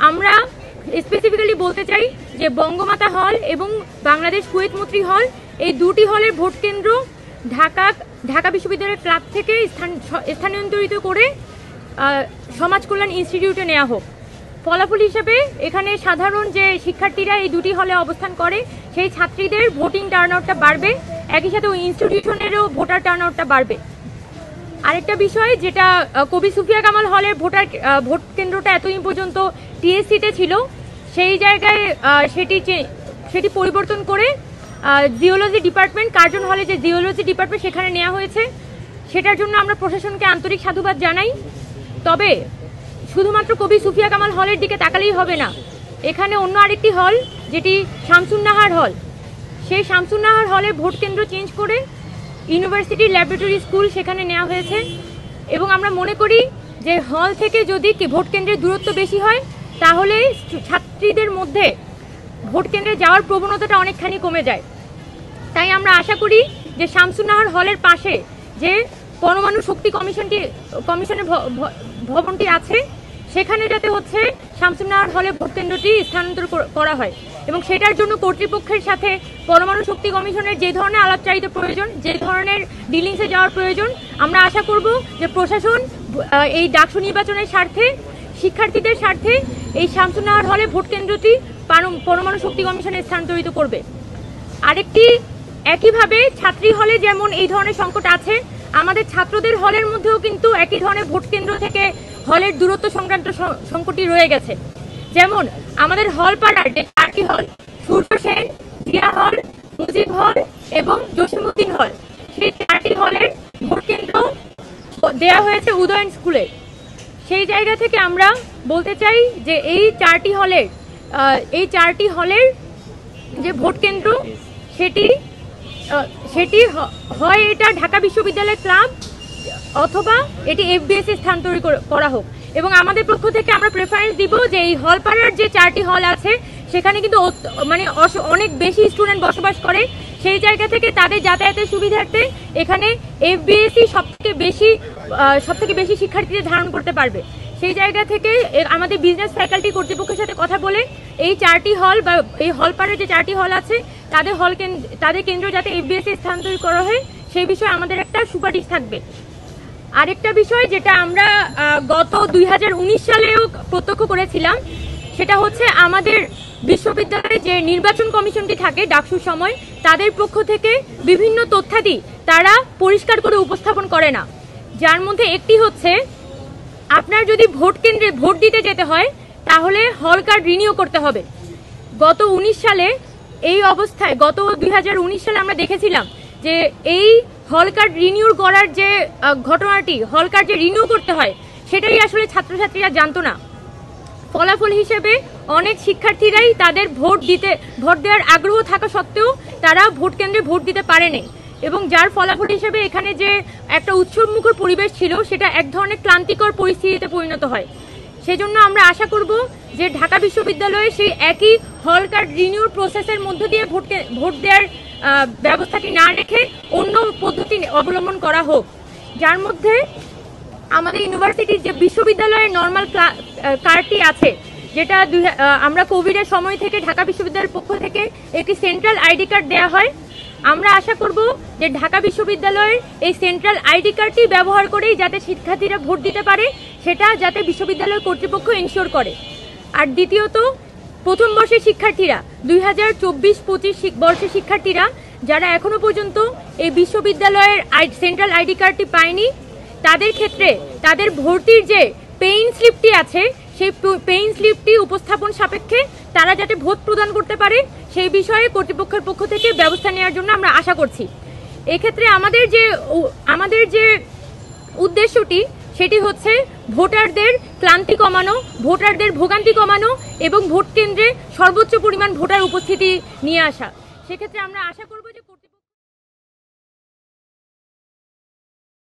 আমরা স্পেসিফিক্যালি বলতে চাই যে বঙ্গমাতা হল এবং বাংলাদেশ কুয়েত মৈত্রী হল এই দুটি হলের ভোট কেন্দ্র ঢাকা বিশ্ববিদ্যালয়ের ক্লাব থেকে স্থানান্তরিত করে সমাজ কল্যাণ ইনস্টিটিউটে নেওয়া হোক। ফলাফল হিসেবে এখানে সাধারণ যে শিক্ষার্থীরা এই দুটি হলে অবস্থান করে সেই ছাত্রীদের ভোটিং টার্নআউটটা বাড়বে, একই সাথে ওই ইনস্টিটিউশনেরও ভোটার টার্নআউটটা বাড়বে। আরেকটা বিষয় যেটা কবি সুফিয়া কামাল হলের ভোট কেন্দ্রটা এতদিন পর্যন্ত টিএসসিতে ছিল, সেই জায়গায় সেটি পরিবর্তন করে জিওলজি ডিপার্টমেন্ট, কার্জন হলে যে জিওলজি ডিপার্টমেন্ট সেখানে নেওয়া হয়েছে। সেটার জন্য আমরা প্রশাসনকে আন্তরিক সাধুবাদ জানাই। তবে শুধুমাত্র কবি সুফিয়া কামাল হলের দিকে তাকালেই হবে না, এখানে অন্য আরেকটি হল যেটি শামসুন্নাহার হল, সেই শামসুন্নাহার হলের ভোট কেন্দ্র চেঞ্জ করে ইউনিভার্সিটি ল্যাবরেটরি স্কুল সেখানে নেওয়া হয়েছে। এবং আমরা মনে করি যে হল থেকে যদি ভোট কেন্দ্রের দূরত্ব বেশি হয় তাহলে ছাত্রীদের মধ্যে ভোট কেন্দ্রে যাওয়ার প্রবণতাটা অনেকখানি কমে যায়। তাই আমরা আশা করি যে শামসুন্নাহার হলের পাশে যে পরমাণু শক্তি কমিশনের ভবনটি আছে সেখানে যাতে শামসুন্নাহার হলে ভোট কেন্দ্রটি স্থানান্তর করা হয় এবং সেটার জন্য কর্তৃপক্ষের সাথে পরমাণু শক্তি কমিশনের যে ধরনের আলাপচারিতা প্রয়োজন, যে ধরনের ডিলিংসে যাওয়ার প্রয়োজন, আমরা আশা করব যে প্রশাসন এই ডাকসু নির্বাচনের স্বার্থে, শিক্ষার্থীদের স্বার্থে এই শামসুন্নাহার হলে ভোট কেন্দ্রটি পরমাণু শক্তি কমিশনে স্থানান্তরিত করবে। আরেকটি একইভাবে ছাত্রী হলে যেমন এই ধরনের সংকট আছে, আমাদের ছাত্রদের হলের মধ্যেও কিন্তু একই ধরনের ভোট কেন্দ্র থেকে হলের দূরত্ব সংক্রান্ত সংকটই রয়ে গেছে। যেমন আমাদের হল পাড়ার যে 4টি হল, সূর্য সেন, জিয়া হল, মুজিব হল এবং জসিমউদ্দিন হল, সেই 4টি হলের ভোট কেন্দ্র দেওয়া হয়েছে উদয়ন স্কুলে। সেই জায়গা থেকে আমরা বলতে চাই যে এই 4টি হলের যে ভোট কেন্দ্র সেটি হয় এটা ঢাকা বিশ্ববিদ্যালয় ক্লাব অথবা এটি এফবিএস এ স্থানান্তরিত করা হোক। এবং আমাদের পক্ষ থেকে আমরা প্রেফারেন্স দিব যে এই হল পাড়ার যে 4টি হল আছে সেখানে কিন্তু অনেক বেশি স্টুডেন্ট বসবাস করে, সেই জায়গা থেকে তাদের যাতায়াতের সুবিধার্থে এখানে এফবিএসই সবথেকে বেশি শিক্ষার্থীদের ধারণ করতে পারবে। সেই জায়গা থেকে আমাদের বিজনেস ফ্যাকাল্টি কর্তৃপক্ষের সাথে কথা বলে এই 4টি হল বা এই হল পাড়ার যে 4টি হল আছে তাদের কেন্দ্র যাতে এফবিএসে স্থানান্তরিত করা হয় সেই বিষয়ে আমাদের একটা সুপারিশ থাকবে। আরেকটা বিষয় যেটা আমরা গত 2019 সালেও প্রত্যক্ষ করেছিলাম, সেটা আমাদের বিশ্ববিদ্যালয়ে যে নির্বাচন কমিশনটি থাকে ডাকসুর সময়, তাদের পক্ষ থেকে বিভিন্ন তথ্যাদি তারা পরিষ্কার করে উপস্থাপন করে না। যার মধ্যে একটি আপনার যদি ভোট কেন্দ্রে ভোট দিতে যেতে হয় তাহলে হল কার্ড রিনিউ করতে হবে। গত 2019 সালে আমরা দেখেছিলাম যে এই হল কার্ড রিনিউ করার যে ঘটনাটি, হল কার্ড যে রিনিউ করতে হয় সেটাই আসলে ছাত্রছাত্রীরা জানতো না। ফলাফল হিসেবে অনেক শিক্ষার্থীরাই তাদের ভোট দেওয়ার আগ্রহ থাকা সত্ত্বেও তারা ভোট কেন্দ্রে ভোট দিতে পারেনি এবং যার ফলাফল হিসেবে এখানে যে একটা উৎসবমুখর পরিবেশ ছিল সেটা এক ধরনের ক্লান্তিকর পরিস্থিতিতে পরিণত হয়। সেজন্য আমরা আশা করব যে ঢাকা বিশ্ববিদ্যালয়ে সেই একই হল কার্ড রিনিউর প্রসেসের মধ্য দিয়ে ভোট দেওয়ার ব্যবস্থাটি না রেখে অন্য পদ্ধতি অবলম্বন করা হোক, যার মধ্যে আমাদের ইউনিভার্সিটির যে বিশ্ববিদ্যালয়ের নর্মাল কার্ডটি আছে, যেটা আমরা কোভিডের সময় থেকে ঢাকা বিশ্ববিদ্যালয়ের পক্ষ থেকে একটি সেন্ট্রাল আইডি কার্ড দেওয়া হয়। আমরা আশা করব যে ঢাকা বিশ্ববিদ্যালয়ের এই সেন্ট্রাল আইডি কার্ডটি ব্যবহার করেই যাতে শিক্ষার্থীরা ভোট দিতে পারে সেটা যাতে বিশ্ববিদ্যালয় কর্তৃপক্ষ এনশিওর করে। আর দ্বিতীয়ত, প্রথম বর্ষের শিক্ষার্থীরা 2024-25 বর্ষের শিক্ষার্থীরা যারা এখনো পর্যন্ত এই বিশ্ববিদ্যালয়ের সেন্ট্রাল আইডি কার্ডটি পায়নি, তাদের ক্ষেত্রে তাদের ভর্তির যে পেইন স্লিপটি আছে সেই পেইন স্লিপটি উপস্থাপন সাপেক্ষে তারা যাতে ভোট প্রদান করতে পারে সেই বিষয়ে কর্তৃপক্ষের পক্ষ থেকে ব্যবস্থা নেওয়ার জন্য আমরা আশা করছি। এক্ষেত্রে আমাদের যে উদ্দেশ্যটি সেটি ভোটারদের ক্লান্তি কমানো, ভোটারদের ভোগান্তি কমানো এবং ভোট কেন্দ্রে সর্বোচ্চ পরিমাণ ভোটার উপস্থিতি নিয়ে আসা। সেক্ষেত্রে আমরা আশা করব